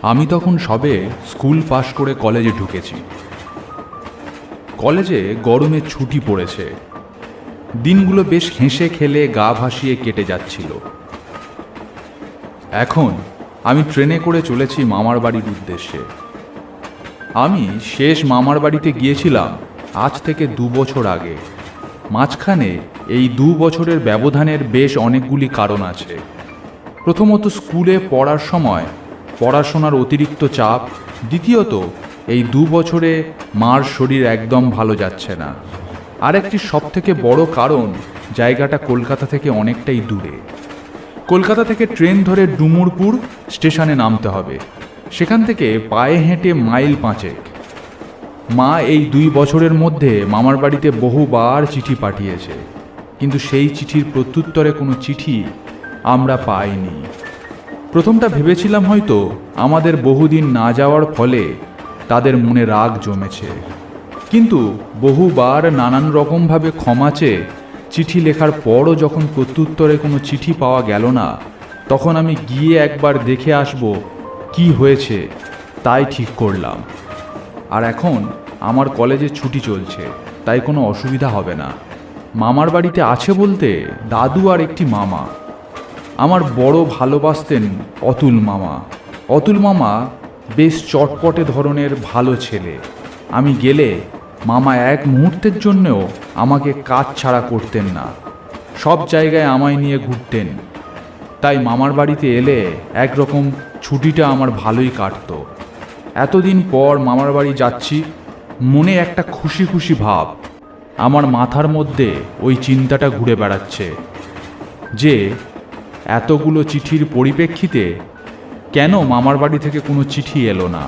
আমি তখন সবে স্কুল পাশ করে কলেজে ঢুকেছি। কলেজে গরমের ছুটি পড়েছে। দিনগুলো বেশ হেসে খেলে গা ভাসিয়ে কেটে যাচ্ছিল। এখন আমি ট্রেনে করে চলেছি মামার বাড়ির উদ্দেশ্যে। আমি শেষ মামার বাড়িতে গিয়েছিলাম আজ থেকে 2 বছর আগে। মাঝখানে এই 2 বছরের ব্যবধানের বেশ অনেকগুলি কারণ আছে। প্রথমত, স্কুলে পড়ার সময় পড়াশোনার অতিরিক্ত চাপ। দ্বিতীয়ত, এই 2 বছরে মার শরীর একদম ভালো যাচ্ছে না। আর একটি সবথেকে বড় কারণ, জায়গাটা কলকাতা থেকে অনেকটাই দূরে। কলকাতা থেকে ট্রেন ধরে ডুমুরপুর স্টেশনে নামতে হবে। সেখান থেকে পায়ে হেঁটে মাইল 5। মা এই 2 বছরের মধ্যে মামার বাড়িতে বহুবার চিঠি পাঠিয়েছে, কিন্তু সেই চিঠির প্রত্যুত্তরে কোনো চিঠি আমরা পাইনি। প্রথমটা ভেবেছিলাম হয়তো আমাদের বহুদিন না যাওয়ার ফলে তাদের মনে রাগ জমেছে, কিন্তু বহুবার নানান রকমভাবে ক্ষমা চেয়ে চিঠি লেখার পরও যখন প্রত্যুত্তরে কোনো চিঠি পাওয়া গেল না, তখন আমি গিয়ে একবার দেখে আসব কি হয়েছে, তাই ঠিক করলাম। আর এখন আমার কলেজে ছুটি চলছে, তাই কোনো অসুবিধা হবে না। মামার বাড়িতে আছে বলতে দাদু আর একটি মামা। আমার বড় ভালোবাসতেন অতুল মামা। অতুল মামা বেশ চটপটে ধরনের ভালো ছেলে। আমি গেলে মামা এক মুহূর্তের জন্যও আমাকে কাজ ছাড়া করতেন না। সব জায়গায় আমায় নিয়ে ঘুরতেন। তাই মামার বাড়িতে এলে একরকম ছুটিটা আমার ভালোই কাটত। এতদিন পর মামার বাড়ি যাচ্ছি, মনে একটা খুশি খুশি ভাব। আমার মাথার মধ্যে ওই চিন্তাটা ঘুরে বেড়াচ্ছে যে এতগুলো চিঠির পরিপ্রেক্ষিতে কেন মামার বাড়ি থেকে কোনো চিঠি এলো না।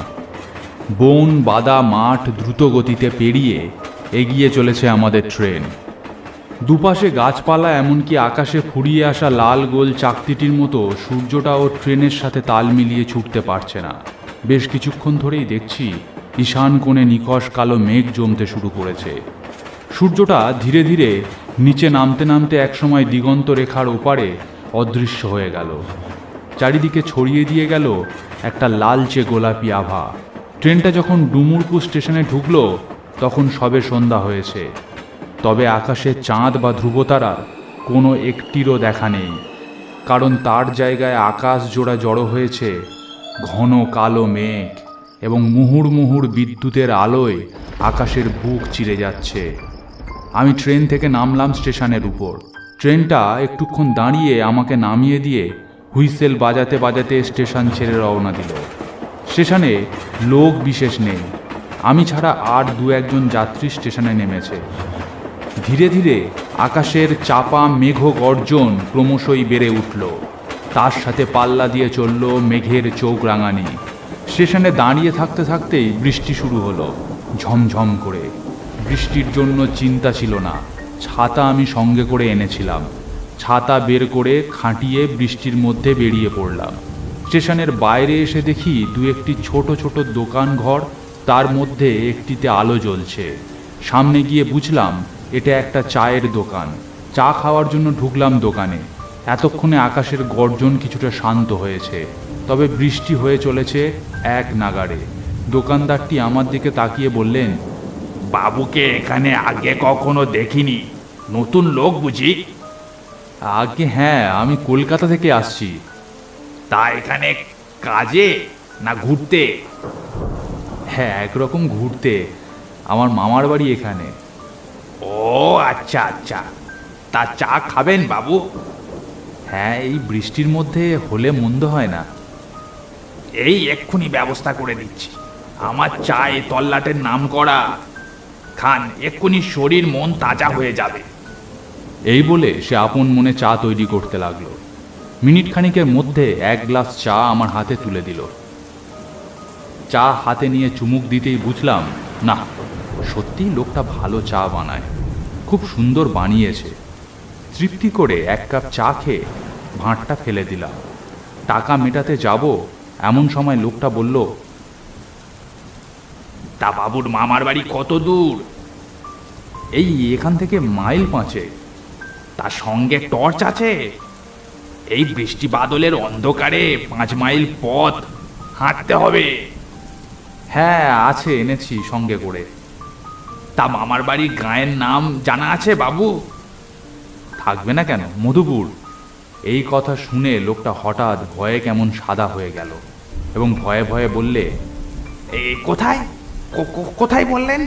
বন বাদা মাঠ দ্রুত গতিতে পেরিয়ে এগিয়ে চলেছে আমাদের ট্রেন। দুপাশে গাছপালা, এমনকি আকাশে ফুরিয়ে আসা লাল গোল চাকতিটির মতো সূর্যটাও ট্রেনের সাথে তাল মিলিয়ে ছুটতে পারছে না। বেশ কিছুক্ষণ ধরেই দেখছি ঈশান কোণে নিকষ কালো মেঘ জমতে শুরু করেছে। সূর্যটা ধীরে ধীরে নিচে নামতে নামতে একসময় দিগন্ত রেখার ওপারে অদৃশ্য হয়ে গেল। চারিদিকে ছড়িয়ে দিয়ে গেল একটা লালচে গোলাপি আভা। ট্রেনটা যখন ডুমুরপুর স্টেশনে ঢুকলো, তখন সবে সন্ধ্যা হয়েছে। তবে আকাশে চাঁদ বা ধ্রুবতারার কোনো একটিরও দেখা নেই, কারণ তার জায়গায় আকাশ জোড়া জড়ো হয়েছে ঘন কালো মেঘ, এবং মুহুর মুহুর বিদ্যুতের আলোয় আকাশের বুক চিরে যাচ্ছে। আমি ট্রেন থেকে নামলাম স্টেশনের উপর। ট্রেনটা একটুক্ষণ দাঁড়িয়ে আমাকে নামিয়ে দিয়ে হুইসেল বাজাতে বাজাতে স্টেশন ছেড়ে রওনা দিল। স্টেশনে লোক বিশেষ নেই, আমি ছাড়া আর 2-1 যাত্রী স্টেশনে নেমেছে। ধীরে ধীরে আকাশের চাপা মেঘ গর্জন ক্রমশই বেড়ে উঠল। তার সাথে পাল্লা দিয়ে চলল মেঘের চোখ রাঙানি। স্টেশনে দাঁড়িয়ে থাকতে থাকতেই বৃষ্টি শুরু হলো, ঝমঝম করে। বৃষ্টির জন্য চিন্তা ছিল না, ছাতা আমি সঙ্গে করে এনেছিলাম। ছাতা বের করে খাটিয়ে বৃষ্টির মধ্যে বেরিয়ে পড়লাম। স্টেশনের বাইরে এসে দেখি 2-1টি ছোট ছোট দোকান ঘর, তার মধ্যে একটিতে আলো জ্বলছে। সামনে গিয়ে বুঝলাম এটা একটা চায়ের দোকান। চা খাওয়ার জন্য ঢুকলাম দোকানে। এতক্ষণে আকাশের গর্জন কিছুটা শান্ত হয়েছে, তবে বৃষ্টি হয়ে চলেছে এক নাগাড়ে। দোকানদারটি আমার দিকে তাকিয়ে বললেন, বাবুকে এখানে আগে কখনো দেখিনি, নতুন লোক বুঝি? আগে হ্যাঁ, আমি কলকাতা থেকে আসছি। তা এখানে কাজে না ঘুরতে? হ্যাঁ, একরকম ঘুরতে। আমার মামার বাড়ি এখানে। ও আচ্ছা আচ্ছা, তা চা খাবেন বাবু? হ্যাঁ, এই বৃষ্টির মধ্যে হলে মন্দ হয় না। এই এক্ষুনি ব্যবস্থা করে দিচ্ছি। আমার চা এ তল্লাটের নাম করা, খান, এক্ষুনি শরীর মন তাজা হয়ে যাবে। এই বলে সে আপন মনে চা তৈরি করতে লাগলো। মিনিট খানিকের মধ্যে 1 গ্লাস চা আমার হাতে তুলে দিল। চা হাতে নিয়ে চুমুক দিতেই বুঝলাম, না, সত্যিই লোকটা ভালো চা বানায়, খুব সুন্দর বানিয়েছে। তৃপ্তি করে 1 কাপ চা খেয়ে ভাঁটটা ফেলে দিলাম। টাকা মেটাতে যাব এমন সময় লোকটা বলল, তা বাবুর মামার বাড়ি কত দূর? এই এখান থেকে মাইল 5। তার সঙ্গে টর্চ আছে? এই বৃষ্টি বাদলের অন্ধকারে 5 মাইল পথ হাঁটতে হবে। হ্যাঁ আছে, এনেছি সঙ্গে করে। তা মামার বাড়ির গাঁয়ের নাম জানা আছে বাবু? থাকবে না কেন, মধুপুর। এই কথা শুনে লোকটা হঠাৎ ভয়ে কেমন সাদা হয়ে গেল এবং ভয়ে ভয়ে বললে, কোথায় কোথায় বললেন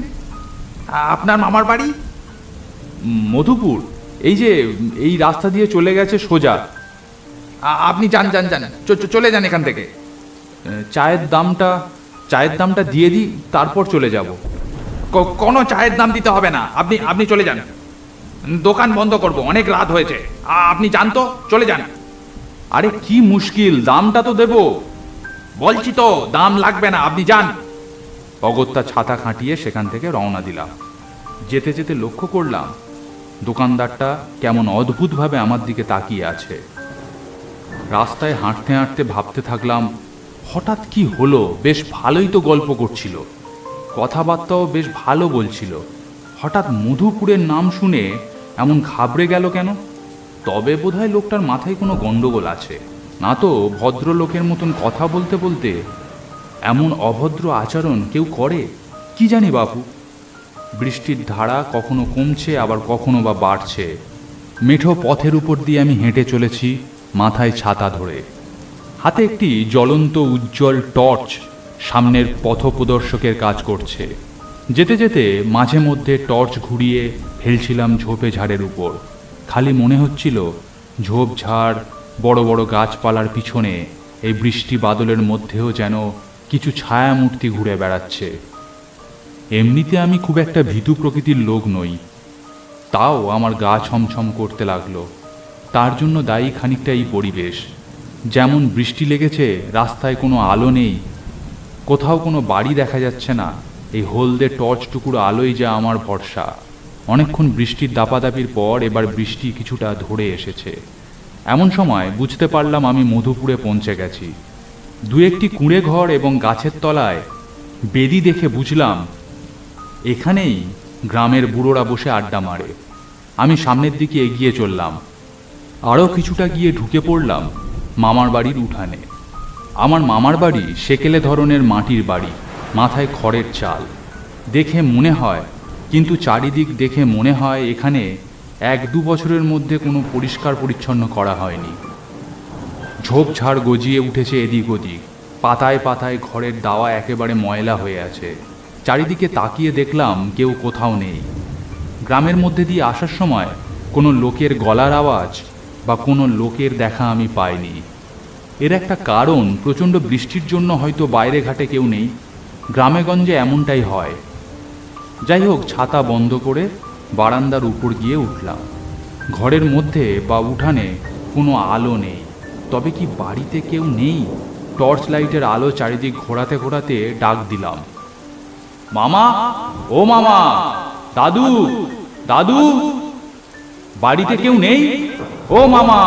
আপনার মামার বাড়ি? মধুপুর, এই যে এই রাস্তা দিয়ে চলে গেছে সোজা। আপনি যান যান যান, চলে যান এখান থেকে। চায়ের দামটা দিয়ে দিই, তারপর চলে যাব। কোনো চায়ের দাম দিতে হবে না, আপনি আপনি চলে যান। দোকান বন্ধ করব, অনেক রাত হয়েছে। আপনি যান তো, চলে যান। আরে কি মুশকিল, দামটা তো দেব। বলছি তো দাম লাগবে না, আপনি যান। অগত্যা ছাতা খাটিয়ে সেখান থেকে রওনা দিলাম। যেতে যেতে লক্ষ্য করলাম দোকানদারটা কেমন অদ্ভুতভাবে আমার দিকে তাকিয়ে আছে। রাস্তায় হাঁটতে হাঁটতে ভাবতে থাকলাম, হঠাৎ কি হলো? বেশ ভালোই তো গল্প করছিল, কথাবার্তাও বেশ ভালো বলছিল, হঠাৎ মধুপুরের নাম শুনে এমন ঘাবড়ে গেল কেন? তবে বোধহয় লোকটার মাথায় কোনো গন্ডগোল আছে, না তো ভদ্রলোকের মতন কথা বলতে বলতে এমন অভদ্র আচরণ কেউ করে? কি জানি বাপু। বৃষ্টির ধারা কখনো কমছে, আবার কখনো বা বাড়ছে। মেঠো পথের উপর দিয়ে আমি হেঁটে চলেছি, মাথায় ছাতা ধরে। হাতে একটি জ্বলন্ত উজ্জ্বল টর্চ সামনের পথপ্রদর্শকের কাজ করছে। যেতে যেতে মাঝে মধ্যে টর্চ ঘুরিয়ে ফেলছিলাম ঝোপে ঝাড়ের উপর। খালি মনে হচ্ছিল ঝোপঝাড়, বড় বড় গাছপালার পিছনে এই বৃষ্টি বাদলের মধ্যেও যেন কিছু ছায়ামূর্তি ঘুরে বেড়াচ্ছে। এমনিতে আমি খুব একটা ভীতু প্রকৃতির লোক নই, তাও আমার গা ছমছম করতে লাগলো। তার জন্য দায়ী খানিকটা এই পরিবেশ। যেমন বৃষ্টি লেগেছে, রাস্তায় কোনো আলো নেই, কোথাও কোনো বাড়ি দেখা যাচ্ছে না। এই হলদে টর্চটুকুর আলোই যা আমার ভরসা। অনেকক্ষণ বৃষ্টির দাপাদাপির পর এবার বৃষ্টি কিছুটা ধরে এসেছে। এমন সময় বুঝতে পারলাম আমি মধুপুরে পৌঁছে গেছি। দু একটি কুঁড়ে ঘর এবং গাছের তলায় বেদি দেখে বুঝলাম এখানেই গ্রামের বুড়োরা বসে আড্ডা মারে। আমি সামনের দিকে এগিয়ে চললাম। আরও কিছুটা গিয়ে ঢুকে পড়লাম মামার বাড়ির উঠানে। আমার মামার বাড়ি সেকেলে ধরনের মাটির বাড়ি, মাথায় খড়ের চাল। দেখে মনে হয়, কিন্তু চারিদিক দেখে মনে হয় এখানে 1-2 বছরের মধ্যে কোনো পরিষ্কার পরিচ্ছন্ন করা হয়নি। ঝোপঝাড় গজিয়ে উঠেছে এদিক ওদিক, পাতায় পাতায় ঘরের দাওয়া একেবারে ময়লা হয়ে আছে। চারিদিকে তাকিয়ে দেখলাম কেউ কোথাও নেই। গ্রামের মধ্যে দিয়ে আসার সময় কোনো লোকের গলার আওয়াজ বা কোনো লোকের দেখা আমি পাইনি। এর একটা কারণ, প্রচণ্ড বৃষ্টির জন্য হয়তো বাইরে ঘাটে কেউ নেই। গ্রামেগঞ্জে এমনটাই হয়। যাই হোক, ছাতা বন্ধ করে বারান্দার উপর গিয়ে উঠলাম। ঘরের মধ্যে বা উঠানে কোনো আলো নেই। তবে কি বাড়িতে কেউ নেই? টর্চ লাইটের আলো চারিদিক ঘোরাতে ঘোরাতে ডাক দিলাম, মামা, ও মামা, দাদু, দাদু, বাড়িতে কেউ নেই? ও মামা,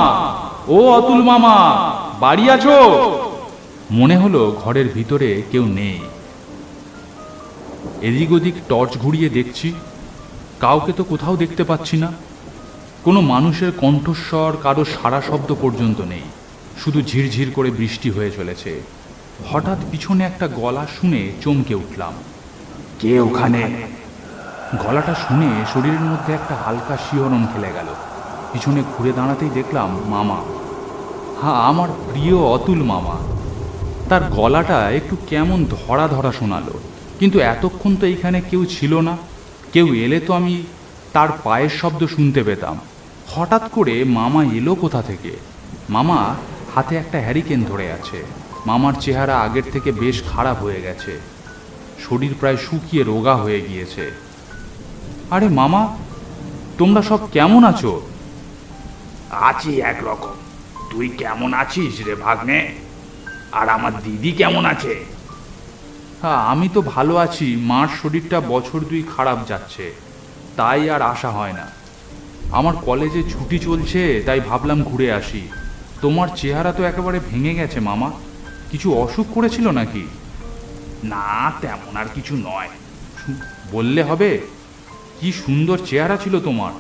ও অতুল মামা, বাড়ি আছো? মনে হলো ঘরের ভিতরে কেউ নেই। এদিক ওদিক টর্চ ঘুরিয়ে দেখছি, কাউকে তো কোথাও দেখতে পাচ্ছি না। কোনো মানুষের কণ্ঠস্বর, কারো সারা শব্দ পর্যন্ত নেই। শুধু ঝিরঝির করে বৃষ্টি হয়ে চলেছে। হঠাৎ পিছনে একটা গলা শুনে চমকে উঠলাম। কে ওখানে? গলাটা শুনে শরীরের মধ্যে একটা হালকা শিহরণ খেলে গেল। পিছনে ঘুরে দাঁড়াতেই দেখলাম মামা। হ্যাঁ, আমার প্রিয় অতুল মামা। তার গলাটা একটু কেমন ধরা ধরা শোনালো, কিন্তু এতক্ষণ তো এইখানে কেউ ছিল না। কেউ এলে তো আমি তার পায়ের শব্দ শুনতে পেতাম। হঠাৎ করে মামা এলো কোথা থেকে? মামা হাতে একটা হ্যারিকেন ধরে আছে। মামার চেহারা আগের থেকে বেশ খারাপ হয়ে গেছে, শরীর প্রায় শুকিয়ে রোগা হয়ে গিয়েছে। আরে মামা, তোমরা সব কেমন আছো? আছি একরকম। তুই কেমন আছিস রে ভাগ্নে? আর আমার দিদি কেমন আছে? হ্যাঁ, আমি তো ভালো আছি। মার শরীরটা বছর 2 খারাপ যাচ্ছে, তাই আর আসা হয় না। আমার কলেজে ছুটি চলছে, তাই ভাবলাম ঘুরে আসি। তোমার চেহারা তো একেবারে ভেঙে গেছে মামা। কিছু অসুখ করেছিল নাকি? না, তেমন আর কিছু নয়। বললে হবে। কি সুন্দর চেহারা ছিল তোমার,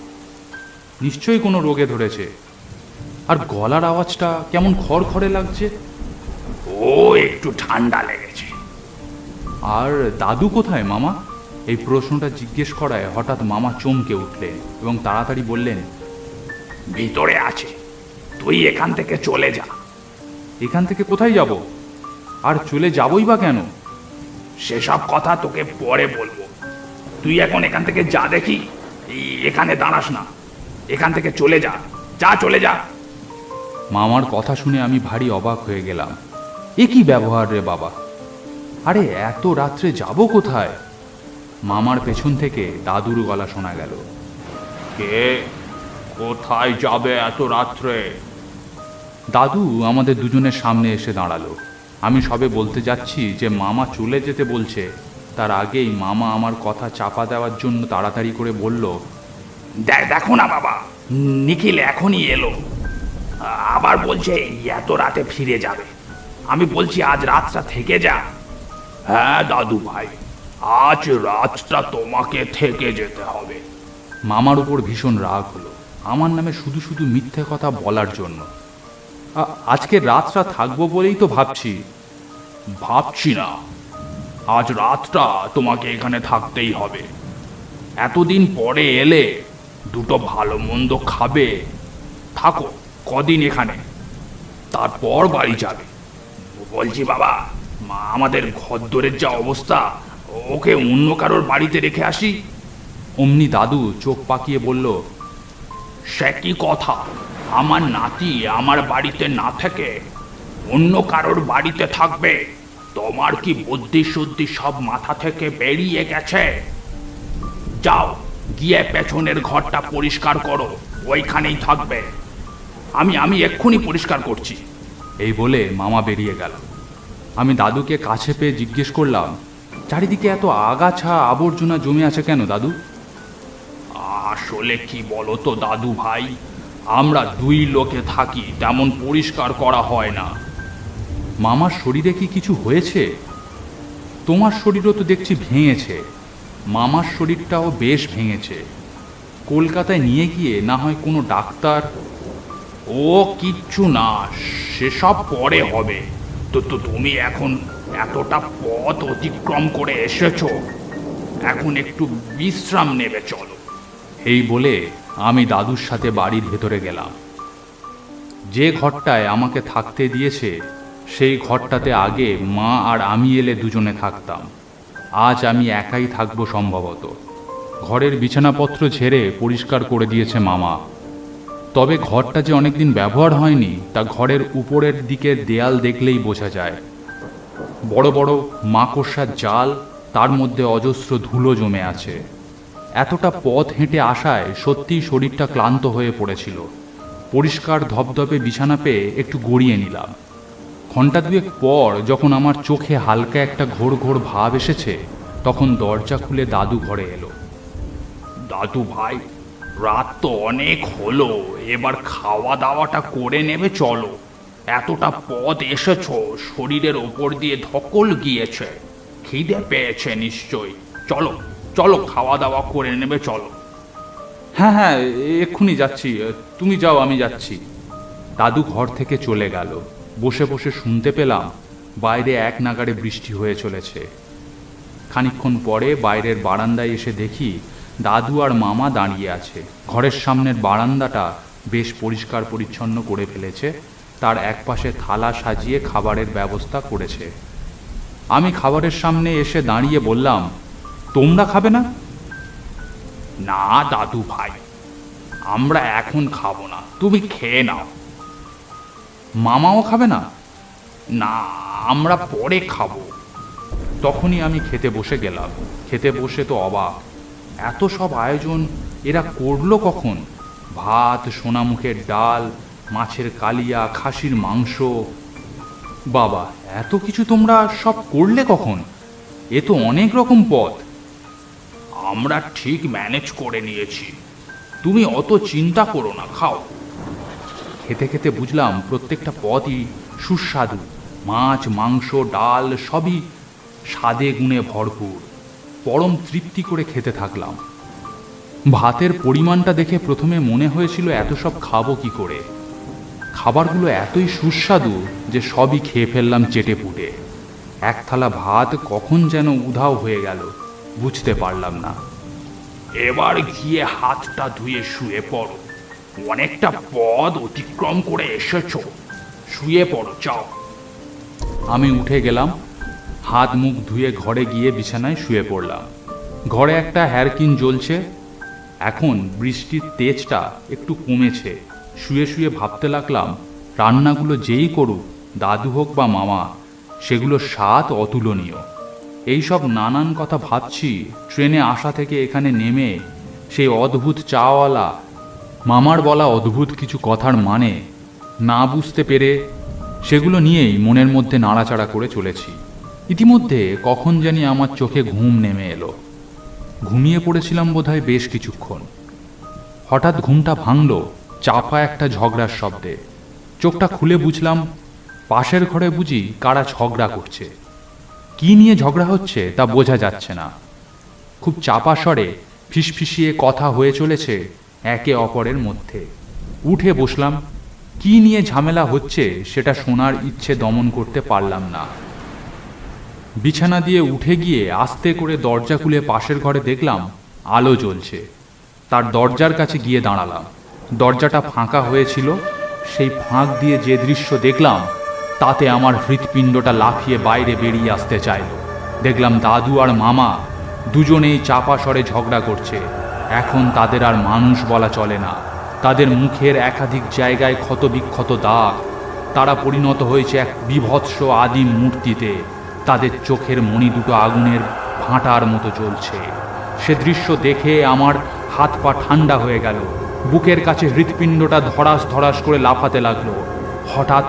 নিশ্চয়ই কোনো রোগে ধরেছে। আর গলার আওয়াজটা কেমন খড়খড়ে লাগছে। ও একটু ঠান্ডা লেগেছে। আর দাদু কোথায় মামা? এই প্রশ্নটা জিজ্ঞেস করায় হঠাৎ মামা চমকে উঠলেন এবং তাড়াতাড়ি বললেন, ভিতরে আছে, তুই এখান থেকে চলে যা। এখান থেকে কোথায় যাব? আর চলে যাবই বা কেন? সেসব কথা তোকে পরে বলবো, তুই এখন এখান থেকে যা দেখি। এখানে দাঁড়াস না, এখান থেকে চলে যা, যা চলে যা। মামার কথা শুনে আমি ভারী অবাক হয়ে গেলাম। এ কি ব্যবহার রে বাবা! আরে এত রাত্রে যাব কোথায়? মামার পেছন থেকে দাদুর গলা শোনা গেল, কে? কোথায় যাবে এত রাত্রে? দাদু আমাদের দুজনের সামনে এসে দাঁড়ালো। আমি সবে বলতে যাচ্ছি যে মামা চলে যেতে বলছে, তার আগেই মামা আমার কথা চাপা দেওয়ার জন্য তাড়াতাড়ি করে বলল, দেখো না বাবা, নিখিল এখনই এলো, আবার বলছে এত রাতে ফিরে যাবে। আমি বলছি আজ রাতটা থেকে যা। হ্যাঁ দাদু ভাই, আজ রাতটা তোমাকে থেকে যেতে হবে। মামার উপর ভীষণ রাগ হলো আমার নামে শুধু শুধু মিথ্যে কথা বলার জন্য। আজকে রাতটা থাকবো বলেই তো ভাবছি। ভাবছি না, আজ রাতটা তোমাকে এখানে থাকতেই হবে। এতদিন পরে এলে, দুটো ভালো মন্দ খাবে, থাকো কদিন এখানে, তারপর বাড়ি যাবে। বলছি বাবা, আমাদের ঘরদোরের যা অবস্থা, ওকে অন্য কারোর বাড়িতে রেখে আসি। অমনি দাদু চোখ পাকিয়ে বলল, সে কি কথা? আমার নাতি আমার বাড়িতে না থেকে অন্য কারোর বাড়িতে থাকবে? তোমার কি বুদ্ধি শুদ্ধি সব মাথা থেকে বেরিয়ে গেছে? যাও গিয়ে পেছনের ঘরটা পরিষ্কার করো, ওইখানেই থাকবে। আমি এক্ষুনি পরিষ্কার করছি। এই বলে মামা বেরিয়ে গেল। আমি দাদুকে কাছে পেয়ে জিজ্ঞেস করলাম, চারিদিকে এত আগাছা আবর্জনা জমে আছে কেন দাদু? আসলে কি বলো তো দাদু ভাই, আমরা দুই লোকে থাকি, তেমন পরিষ্কার করা হয় না। মামার শরীরে কি কিছু হয়েছে? তোমার শরীরও তো দেখছি ভেঙেছে, মামার শরীরটাও বেশ ভেঙেছে। কলকাতায় নিয়ে গিয়ে না হয় কোনো ডাক্তার। ও কিচ্ছু না, সেসব পরে হবে। তো তুমি এখন এতটা পথ অতিক্রম করে এসেছো, এখন একটু বিশ্রাম নেবে, চলো। এই বলে আমি দাদুর সাথে বাড়ির ভেতরে গেলাম। যে ঘরটায় আমাকে থাকতে দিয়েছে সেই ঘরটাতে আগে মা আর আমি এলে দুজনে থাকতাম। আজ আমি একাই থাকবো সম্ভবত। ঘরের বিছানাপত্র ঝেড়ে পরিষ্কার করে দিয়েছে মামা। তবে ঘরটা যে অনেকদিন ব্যবহার হয়নি তা ঘরের উপরের দিকের দেয়াল দেখলেই বোঝা যায়। বড় বড় মাকড়সার জাল, তার মধ্যে অজস্র ধুলো জমে আছে। এতটা পথ হেঁটে আসায় সত্যিই শরীরটা ক্লান্ত হয়ে পড়েছিল। পরিষ্কার ধপধপে বিছানা পেয়ে একটু গড়িয়ে নিলাম। ঘণ্টা দুয়েক পর যখন আমার চোখে হালকা একটা ঘোর ঘোর ভাব এসেছে, তখন দরজা খুলে দাদু ঘরে এলো। দাদু ভাই, রাত তো অনেক হলো, এবার খাওয়া দাওয়াটা করে নেবে, চলো। এতটা পথ এসেছো, শরীরের ওপর দিয়ে ধকল গিয়েছে, খিদে পেয়েছে নিশ্চয়ই। চলো চলো, খাওয়া দাওয়া করে নেবে, চলো। হ্যাঁ হ্যাঁ, এক্ষুনি যাচ্ছি, তুমি যাও আমি যাচ্ছি। দাদু ঘর থেকে চলে গেল। বসে বসে শুনতে পেলাম বাইরে এক নাগাড়ে বৃষ্টি হয়ে চলেছে। খানিকক্ষণ পরে বাইরের বারান্দায় এসে দেখি দাদু আর মামা দাঁড়িয়ে আছে। ঘরের সামনের বারান্দাটা বেশ পরিষ্কার পরিচ্ছন্ন করে ফেলেছে, তার একপাশে থালা সাজিয়ে খাবারের ব্যবস্থা করেছে। আমি খাবারের সামনে এসে দাঁড়িয়ে বললাম, তোমরা খাবে না? না দাদু ভাই, আমরা এখন খাবো না, তুমি খেয়ে নাও। মামাও খাবে না? না, আমরা পরে খাবো। তখনই আমি খেতে বসে গেলাম। খেতে বসে তো অবাক, এত সব আয়োজন এরা করলো কখন? ভাত, সোনামুখের ডাল, মাছের কালিয়া, খাসির মাংস। বাবা, এত কিছু তোমরা সব করলে কখন? এ তো অনেক রকম পদ। আমরা ঠিক ম্যানেজ করে নিয়েছি, তুমি অত চিন্তা করো না, খাও। খেতে খেতে বুঝলাম প্রত্যেকটা পদই সুস্বাদু। মাছ, মাংস, ডাল সবই স্বাদে গুণে ভরপুর। পরম তৃপ্তি করে খেতে থাকলাম। ভাতের পরিমাণটা দেখে প্রথমে মনে হয়েছিল এত সব খাবো কি করে, খাবারগুলো এতই সুস্বাদু যে সবই খেয়ে ফেললাম চেটে পুটে। এক থালা ভাত কখন যেন উধাও হয়ে গেল, বুঝতে পারলাম না। এবার গিয়ে হাতটা ধুয়ে শুয়ে পড়ো, অনেকটা পথ অতিক্রম করে এসেছো, শুয়ে পড়ো যাও। আমি উঠে গেলাম, হাত মুখ ধুয়ে ঘরে গিয়ে বিছানায় শুয়ে পড়লাম। ঘরে একটা হ্যারকিন জ্বলছে। এখন বৃষ্টির তেজটা একটু কমেছে। শুয়ে শুয়ে ভাবতে লাগলাম, রান্নাগুলো যেই করুক, দাদু হোক বা মামা, সেগুলো স্বাদ অতুলনীয়। এইসব নানান কথা ভাবছি ট্রেনে আসা থেকে এখানে নেমে। সেই অদ্ভুত চাওয়ালা মামার বলা অদ্ভুত কিছু কথার মানে না বুঝতে পেরে সেগুলো নিয়েই মনের মধ্যে নাড়াচাড়া করে চলেছি। ইতিমধ্যে কখন জানি আমার চোখে ঘুম নেমে এলো। ঘুমিয়ে পড়েছিলাম বোধহয় বেশ কিছুক্ষণ। হঠাৎ ঘুমটা ভাঙল চাপা একটা ঝগড়ার শব্দে। চোখটা খুলে বুঝলাম পাশের ঘরে বুঝি কারা ঝগড়া করছে। কি নিয়ে ঝগড়া হচ্ছে তা বোঝা যাচ্ছে না। খুব চাপা স্বরে ফিসফিসিয়ে কথা হয়ে চলেছে একে অপরের মধ্যে। উঠে বসলাম। কি নিয়ে ঝামেলা হচ্ছে সেটা শোনার ইচ্ছে দমন করতে পারলাম না। বিছানা দিয়ে উঠে গিয়ে আস্তে করে দরজা খুলে পাশের ঘরে দেখলাম আলো জ্বলছে। তার দরজার কাছে গিয়ে দাঁড়ালাম। দরজাটা ফাঁকা হয়েছিল। সেই ফাঁক দিয়ে যে দৃশ্য দেখলাম তাতে আমার হৃৎপিণ্ডটা লাফিয়ে বাইরে বেরিয়ে আসতে চাইল। দেখলাম দাদু আর মামা দুজনেই চাপা স্বরে ঝগড়া করছে। এখন তাদের আর মানুষ বলা চলে না। তাদের মুখের একাধিক জায়গায় ক্ষতবিক্ষত দাগ। তারা পরিণত হয়েছে এক বিভৎস আদিম মূর্তিতে। তাদের চোখের মণি দুটো আগুনের ভাঁটার মতো জ্বলছে। সে দৃশ্য দেখে আমার হাত পা ঠান্ডা হয়ে গেল। বুকের কাছে হৃৎপিণ্ডটা ধড়াস ধড়াস করে লাফাতে লাগলো। হঠাৎ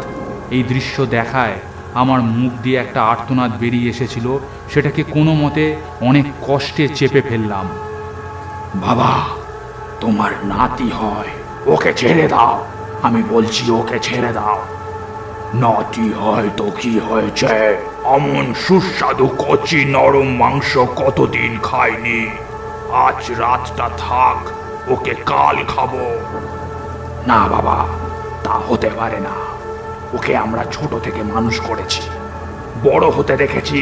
এই দৃশ্য দেখায় আমার মুখ দিয়ে একটা আর্তনাদ বেরিয়ে এসেছিল। সেটাকে কোনো মতে অনেক কষ্টে চেপে ফেললাম। বাবা, তোমার নাতি হয়, ওকে ছেড়ে দাও। আমি বলছি ওকে ছেড়ে দাও। নাতি হয় তো কি হয়েছে? অমন সুস্বাদু কচি নরম মাংস কতদিন খাইনি। আজ রাতটা থাক, ওকে কাল খাবো। না বাবা, তা হতে পারে না। ওকে আমরা ছোট থেকে মানুষ করেছি, বড় হতে দেখেছি।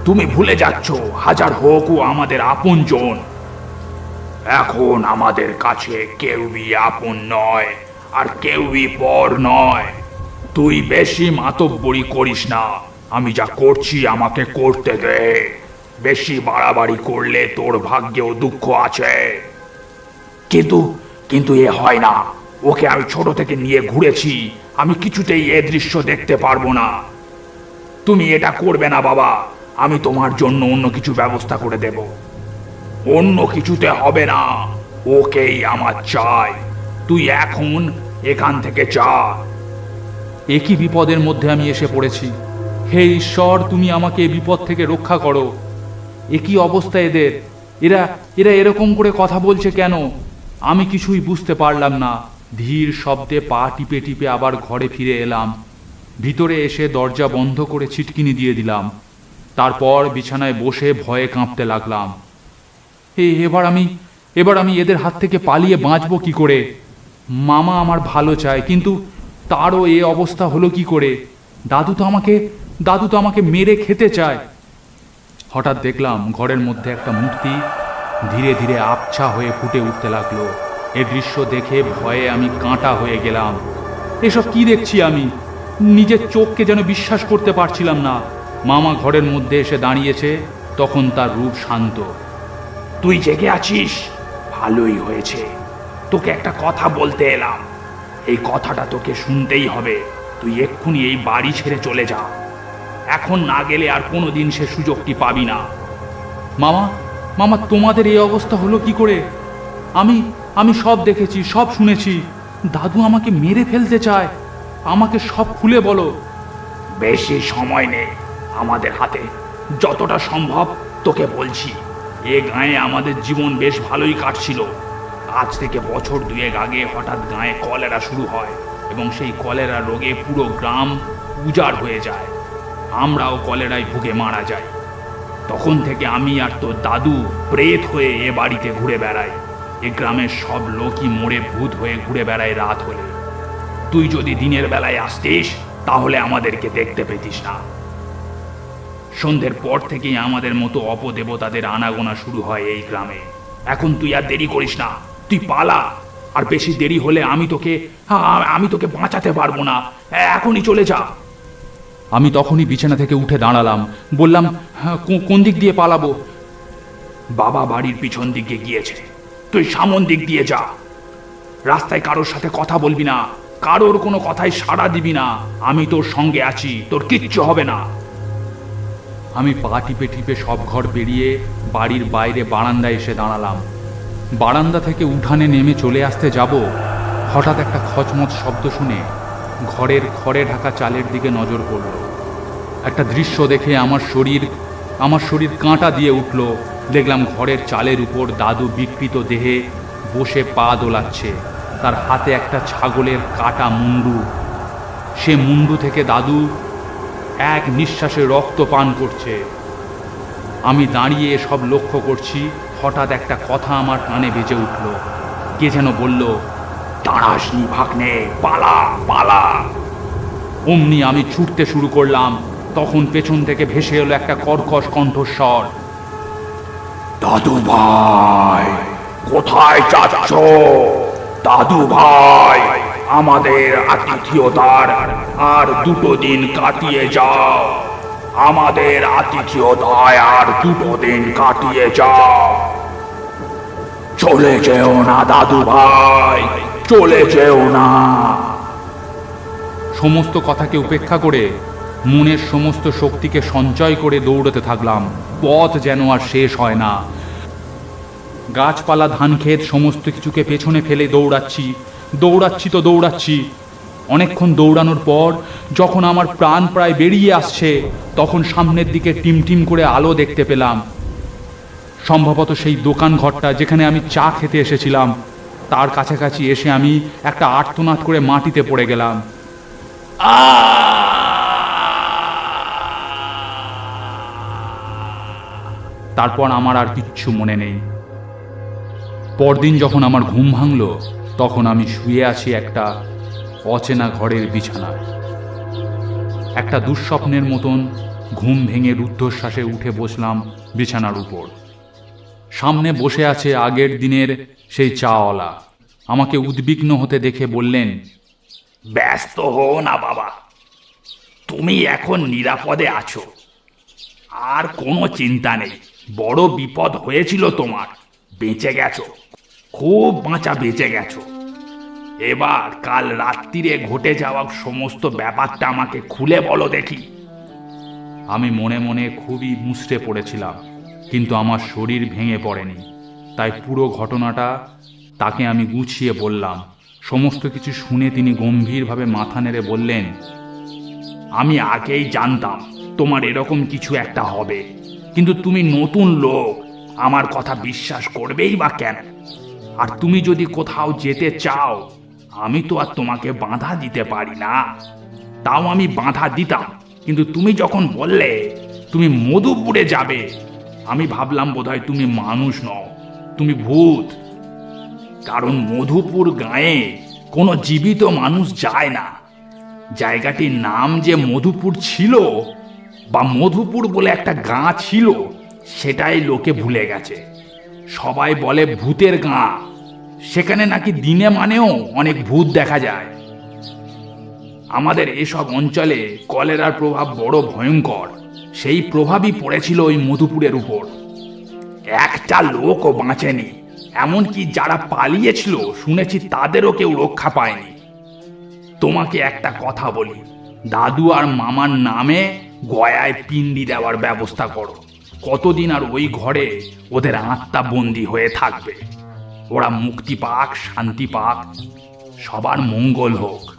তুমি ভুলে যাচ্ছ হাজার হোক ও আমাদের আপনজন। এখন আমাদের কাছে কেউই আপন নয়, আর কেউই পর নয়। তুই বেশি মাতব্বরি করিস না। আমি যা করছি আমাকে করতে দে। বেশি বাড়াবাড়ি করলে তোর ভাগ্যেও দুঃখ আছে। কিন্তু কিন্তু এ হয় না। ওকে আমি ছোট থেকে নিয়ে ঘুরেছি। আমি কিছুতেই এ দৃশ্য দেখতে পারবো না। তুমি এটা করবে না বাবা। আমি তোমার জন্য অন্য কিছু ব্যবস্থা করে দেব। অন্য কিছুতে হবে না, ওকেই আমার চাই। তুই এখন এখান থেকে যা। একই বিপদের মধ্যে আমি এসে পড়েছি। হে ঈশ্বর, তুমি আমাকে এই বিপদ থেকে রক্ষা করো। একই অবস্থা এদের। এরা এরা এরকম করে কথা বলছে কেন? আমি কিছুই বুঝতে পারলাম না। ধীর শব্দে পা টিপে টিপে আবার ঘরে ফিরে এলাম। ভিতরে এসে দরজা বন্ধ করে ছিটকিনি দিয়ে দিলাম। তারপর বিছানায় বসে ভয়ে কাঁপতে লাগলাম। এবার আমি এদের হাত থেকে পালিয়ে বাঁচবো কি করে? মামা আমার ভালো চায়, কিন্তু তারও এ অবস্থা হলো কি করে? দাদু তো আমাকে মেরে খেতে চায়। হঠাৎ দেখলাম ঘরের মধ্যে একটা মূর্তি ধীরে ধীরে আবছা হয়ে ফুটে উঠতে লাগলো। এ দৃশ্য দেখে ভয়ে আমি কাঁটা হয়ে গেলাম। এসব কি দেখছি আমি? নিজের চোখকে যেন বিশ্বাস করতে পারছিলাম না। মামা ঘরের মধ্যে এসে দাঁড়িয়েছে। তখন তার রূপ শান্ত। তুই জেগে আছিস? ভালোই হয়েছে। তোকে একটা কথা বলতে এলাম। এই কথাটা তোকে শুনতেই হবে। তুই এক্ষুনি এই বাড়ি ছেড়ে চলে যা। এখন না গেলে আর কোনোদিন সে সুযোগটি পাবি না। মামা, তোমাদের এই অবস্থা হলো কি করে? আমি সব দেখেছি, সব শুনেছি। দাদু আমাকে মেরে ফেলতে চায়। আমাকে সব খুলে বলো। বেশি সময় নেই আমাদের হাতে। যতটা সম্ভব তোকে বলছি। এ গাঁয়ে আমাদের জীবন বেশ ভালোই কাটছিল। আজ থেকে বছর দুয়েক আগে হঠাৎ গাঁয়ে কলেরা শুরু হয় এবং সেই কলেরা রোগে পুরো গ্রাম উজাড় হয়ে যায়। আমরাও কলেরায় ভুগে মারা যাই। তখন থেকে আমি আর তোর দাদু প্রেত হয়ে এ বাড়িতে ঘুরে বেড়াই। এ গ্রামের সব লোকই মরে ভূত হয়ে ঘুরে বেড়ায় রাত হলে। তুই যদি দিনের বেলায় আসতিস তাহলে আমাদেরকে দেখতে পেতিস না। সন্ধ্যের পর থেকেই আমাদের মতো অপদেবতাদের আনাগোনা শুরু হয় এই গ্রামে। এখন তুই আর দেরি করিস না, তুই পালা। আর বেশি দেরি হলে আমি তোকে বাঁচাতে পারবো না। এখনই চলে যা। আমি তখনই বিছানা থেকে উঠে দাঁড়ালাম, বললাম, "হ্যাঁ, কোন দিক দিয়ে পালাবো?" বাবা বাড়ির পিছন দিকে গিয়েছে, তুই সামন দিক দিয়ে যা। রাস্তায় কারোর সাথে কথা বলবি না, কারোর কোনো কথায় সাড়া দিবি না। আমি তোর সঙ্গে আছি, তোর কিচ্ছু হবে না। আমি পা টিপে টিপে সব ঘর পেরিয়ে বাড়ির বাইরে বারান্দায় এসে দাঁড়ালাম। বারান্দা থেকে উঠানে নেমে চলে আসতে যাব, হঠাৎ একটা খচমচ শব্দ শুনে ঘরের খড়ে ঢাকা চালের দিকে নজর পড়ল। একটা দৃশ্য দেখে আমার শরীর কাঁটা দিয়ে উঠল। দেখলাম ঘরের চালের উপর দাদু বিকৃত দেহে বসে পা দোলাচ্ছে। তার হাতে একটা ছাগলের কাটা মুন্ডু। সে মুন্ডু থেকে দাদু এক নিঃশ্বাসে রক্ত পান করছে। আমি দাঁড়িয়ে সব লক্ষ্য করছি। হঠাৎ একটা কথা আমার কানে বেজে উঠল। কে যেন বলল, দাঁড়াসনি ভাগ্নে, পালা পালা। অমনি আমি ছুটতে শুরু করলাম। তখন পেছন থেকে ভেসে এলো একটা কর্কশ কণ্ঠস্বর, দাদু ভাই, কোথায় যাচ্ছ? দাদু ভাই, আমাদের আতিথিয়তার আর 2 দিন কাটিয়ে যাও। আমাদের আতিথিয়তায় আর 2 দিন কাটিয়ে যাও। চলে যেও না দাদু ভাই, চলে যেও না। সমস্ত কথাকে উপেক্ষা করে মনের সমস্ত শক্তিকে সঞ্চয় করে দৌড়তে থাকলাম। পথ যেন আর শেষ হয় না। গাছপালা, ধানক্ষেত সমস্ত কিছুকে পেছনে ফেলে দৌড়াচ্ছি। অনেকক্ষণ দৌড়ানোর পর যখন আমার প্রাণ প্রায় বেরিয়ে আসছে, তখন সামনের দিকে টিমটিম করে আলো দেখতে পেলাম। সম্ভবত সেই দোকান ঘরটা যেখানে আমি চা খেতে এসেছিলাম, তার কাছাকাছি এসে আমি একটা আর্তনাদ করে মাটিতে পড়ে গেলাম। তারপর আমার আর কিচ্ছু মনে নেই। পরদিন যখন আমার ঘুম ভাঙল, তখন আমি শুয়ে আছি একটা অচেনা ঘরের বিছানায়। একটা দুঃস্বপ্নের মতন ঘুম ভেঙে রুদ্ধশ্বাসে উঠে বসলাম বিছানার উপর। সামনে বসে আছে আগের দিনের সেই চাওয়ালা। আমাকে উদ্বিগ্ন হতে দেখে বললেন, ব্যস্ত হও না বাবা, তুমি এখন নিরাপদে আছো। আর কোনো চিন্তা নেই। বড় বিপদ হয়েছিল তোমার, বেঁচে গেছো, খুব বাঁচা বেঁচে গেছো। এবার কাল রাত্রিরে ঘটে যাওয়া সমস্ত ব্যাপারটা আমাকে খুলে বলো দেখি। আমি মনে মনে খুবই মুষড়ে পড়েছিলাম, কিন্তু আমার শরীর ভেঙে পড়েনি। তাই পুরো ঘটনাটা তাকে আমি গুছিয়ে বললাম। সমস্ত কিছু শুনে তিনি গম্ভীরভাবে মাথা নেড়ে বললেন, আমি আগেই জানতাম তোমার এরকম কিছু একটা হবে, কিন্তু তুমি নতুন লোক, আমার কথা বিশ্বাস করবেই বা কেন? আর তুমি যদি কোথাও যেতে চাও, আমি তো আর তোমাকে বাধা দিতে পারি না। তাও আমি বাধা দিতাম, কিন্তু তুমি যখন বললে তুমি মধুপুরে যাবে, আমি ভাবলাম বোধহয় তুমি মানুষ নও, তুমি ভূত। কারণ মধুপুর গাঁয়ে কোনো জীবিত মানুষ যায় না। জায়গাটির নাম যে মধুপুর ছিল, বা মধুপুর বলে একটা গাঁ ছিল, সেটাই লোকে ভুলে গেছে। সবাই বলে ভূতের গাঁ। সেখানে নাকি দিনে মানেও অনেক ভূত দেখা যায়। আমাদের এসব অঞ্চলে কলেরার প্রভাব বড় ভয়ঙ্কর। সেই প্রভাবই পড়েছিল ওই মধুপুরের উপর। একটা লোকও বাঁচেনি, এমনকি যারা পালিয়েছিল শুনেছি তাদেরও কেউ রক্ষা পায়নি। তোমাকে একটা কথা বলি, দাদু আর মামার নামে গয়ায় পিণ্ডি দেওয়ার ব্যবস্থা করো। কতদিন আর ওই ঘরে ওদের আত্মা বন্দী হয়ে থাকবে? ওরা মুক্তি পাক, শান্তি পাক, সবার মঙ্গল হোক।